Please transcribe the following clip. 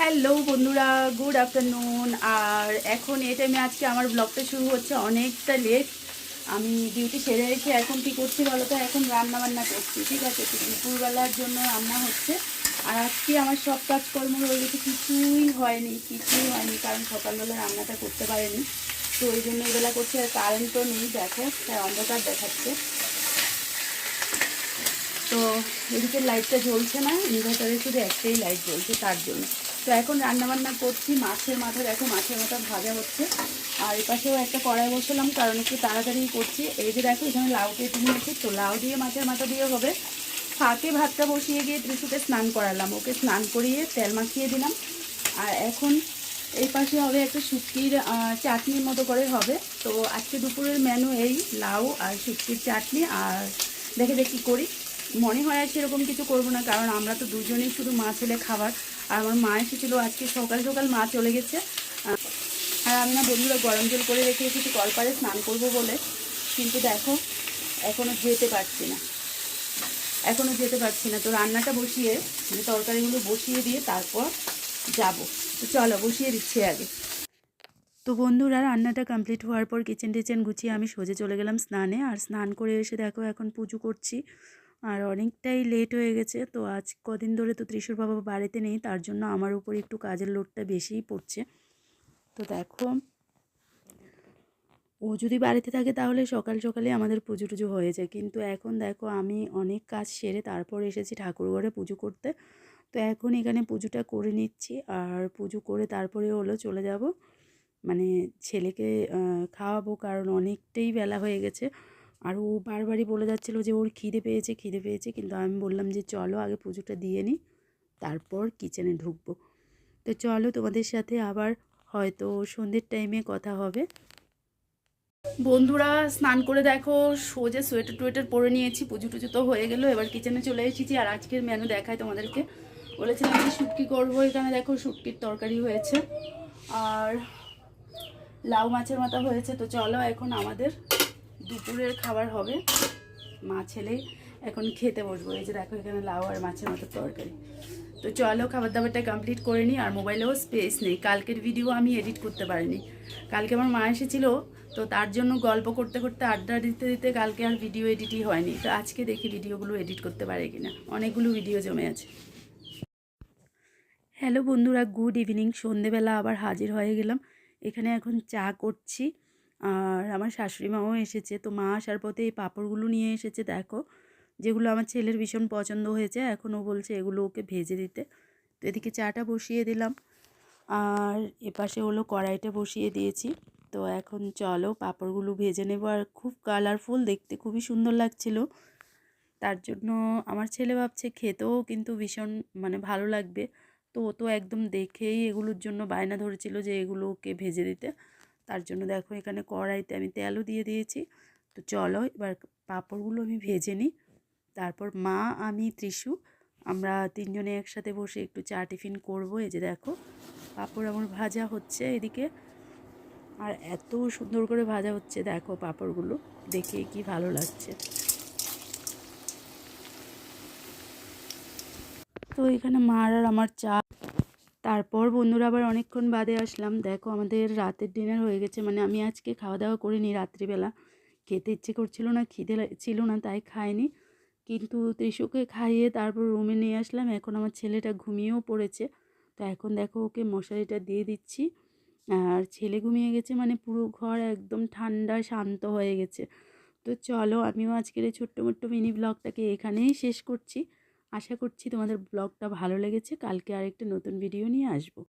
Hello বন্ধুরা, good afternoon. আর এখন এই টাইমে আজকে আমার ব্লগটা শুরু হচ্ছে অনেকটা লেট। আমি ডিউটি সেরে রেখে এখন কী করছি বলো তো, এখন রান্না বান্না করছি। ঠিক আছে, তো দুপুরবেলার জন্য রান্না হচ্ছে। আর আজকে আমার সব কাজকর্ম রয়ে গেছে, কিছুই হয়নি কারণ সকালবেলা রান্নাটা করতে পারিনি। তো ওই জন্য এবেলা করছি। আর কারেন্টও নেই, দেখো তাই অন্ধকার দেখাচ্ছে। তো এদিকে লাইটটা জ্বলছে না, ইনভার্টারে শুধু একটাই লাইট জ্বলছে, তার জন্য। তো এখন রান্নাবান্না করছি। মাছের মাথা, দেখো মাছের মাথা ভাজা হচ্ছে। আর এপাশেও একটা কড়াই বসালাম, কারণ একটু তাড়াতাড়ি করছি। এই যে দেখো এখানে লাউ কেটে নিয়েছি, তো লাউ দিয়ে মাছের মাথা দিয়ে হবে। ফাঁকে ভাতটা বসিয়ে গিয়ে ত্রিশুকে স্নান করালাম, ওকে স্নান করিয়ে তেল মাখিয়ে দিলাম। আর এখন এই পাশে হবে একটা শুটকির চাটনির মতো করে হবে। তো আজকে দুপুরের মেনু এই লাউ আর শুটকির চাটনি। আর দেখে কী করি। মনে হয় আর সেরকম কিছু করবো না, কারণ আমরা তো দুজনেই শুধু মা ছেলে খাবার। আর আমার মা এসেছিলো আজকে সকাল সকাল, মা চলে গেছে। আর আমি না বন্ধুরা গরম জল করে রেখে এসেছি কলপারে স্নান করবো বলে, কিন্তু দেখো এখনও যেতে পারছি না। তো রান্নাটা বসিয়ে, মানে তরকারিগুলো বসিয়ে দিয়ে তারপর যাব। তো চলো বসিয়ে দিচ্ছি আগে। তো বন্ধুরা রান্নাটা কমপ্লিট হওয়ার পর কিচেন টিচেন গুছিয়ে আমি সোজা চলে গেলাম স্নানে। আর স্নান করে এসে দেখো এখন পুজো করছি। আর অনেকটাই লেট হয়ে গেছে। তো আজ কদিন ধরে তো ত্রিশুর বাবা বাড়িতে নেই, তার জন্য আমার উপর একটু কাজের লোডটা বেশিই পড়ছে। তো দেখো ও যদি বাড়িতে থাকে তাহলে সকাল সকালে আমাদের পুজো টুজো হয়ে যায়, কিন্তু এখন দেখো আমি অনেক কাজ সেরে তারপর এসেছি ঠাকুরঘরে পুজো করতে। তো এখন এখানে পুজোটা করে নিচ্ছি। আর পুজো করে তারপরে হলো চলে যাব, মানে ছেলেকে খাওয়াবো, কারণ অনেকটাই বেলা হয়ে গেছে। আর ও বারবারই বলে যাচ্ছিলো যে ওর খিদে পেয়েছে, কিন্তু আমি বললাম যে চলো আগে পুজোটা দিয়ে নিই, তারপর কিচেনে ঢুকবো। তো চলো তোমাদের সাথে আবার হয়তো সন্ধ্যের টাইমে কথা হবে। বন্ধুরা স্নান করে দেখো সোজা সোয়েটার টোয়েটার পরে নিয়েছি, পুজো টুজো তো হয়ে গেল। এবার কিচেনে চলে এসেছি। আর আজকের মেনু দেখায় তোমাদেরকে। বলেছিলাম যে শুটকি করবো, এখানে দেখো শুটকির তরকারি হয়েছে আর লাউ মাছের মাথা হয়েছে। তো চলো এখন আমাদের দুপুরের খাবার হবে। মা ছেলে এখন খেতে বসবো। এই যে দেখো এখানে লাউ আর মাছের মাথার তরকারি। তো চলো খাবার দাবারটা কমপ্লিট করে নিই। আর মোবাইলেও স্পেস নেই, কালকের ভিডিও আমি এডিট করতে পারিনি। কালকে আমার মা এসেছিলো, তো তার জন্য গল্প করতে করতে আড্ডা দিতে দিতে কালকে আর ভিডিও এডিটই হয়নি। তো আজকে দেখি ভিডিওগুলো এডিট করতে পারে কিনা, অনেকগুলো ভিডিও জমে আছে। হ্যালো বন্ধুরা, গুড ইভিনিং। সন্ধেবেলা আবার হাজির হয়ে গেলাম। এখানে এখন চা করছি। আর আমার শাশুড়ি মাও এসেছে। তো মা আসার পথে এই পাঁপড়গুলো নিয়ে এসেছে, দেখো যেগুলো আমার ছেলের ভীষণ পছন্দ হয়েছে। এখন ও বলছে এগুলো ওকে ভেজে দিতে। তো এদিকে চাটা বসিয়ে দিলাম। আর এপাশে হলো কড়াইটা বসিয়ে দিয়েছি। তো এখন চলো পাঁপড়গুলো ভেজে নেব। আর খুব কালারফুল দেখতে, খুবই সুন্দর লাগছিল। তার জন্য আমার ছেলে ভাবছে খেতেও কিন্তু ভীষণ মানে ভালো লাগবে। তো ও তো একদম দেখেই এগুলোর জন্য বায়না ধরেছিল যে এগুলো ওকে ভেজে দিতে। তার জন্য দেখো এখানে কড়াইতে আমি তেলও দিয়ে দিয়েছি। তো চলো এবার পাঁপড়গুলো আমি ভেজে নিই। তারপর মা, আমি, ত্রিশু আমরা তিনজনে একসাথে বসে একটু চা টিফিন করবো। এই যে দেখো পাঁপড় আমার ভাজা হচ্ছে এদিকে। আর এত সুন্দর করে ভাজা হচ্ছে, দেখো পাঁপড়গুলো দেখে কি ভালো লাগছে। তো এখানে মার আর আমার চা। তারপর বন্ধুরা আবার অনেকক্ষণ বাদে আসলাম। দেখো আমাদের রাতের ডিনার হয়ে গেছে, মানে আমি আজকে খাওয়া দাওয়া করিনি রাত্রিবেলা। খেতে ইচ্ছে করছিল না, খিদে ছিল না, তাই খাইনি। কিন্তু ত্রিশুকে খাইয়ে তারপর রুমে নিয়ে আসলাম। এখন আমার ছেলেটা ঘুমিয়েও পড়েছে। তো এখন দেখো ওকে মশারিটা দিয়ে দিচ্ছি। আর ছেলে ঘুমিয়ে গেছে, মানে পুরো ঘর একদম ঠান্ডা শান্ত হয়ে গেছে। তো চলো আমিও আজকের এই ছোট্ট মোট্ট মিনি ব্লগটাকে এখানেই শেষ করছি। আশা করছি তোমাদের ব্লগটা ভালো লেগেছে। কালকে আরেকটা নতুন ভিডিও নিয়ে আসবো।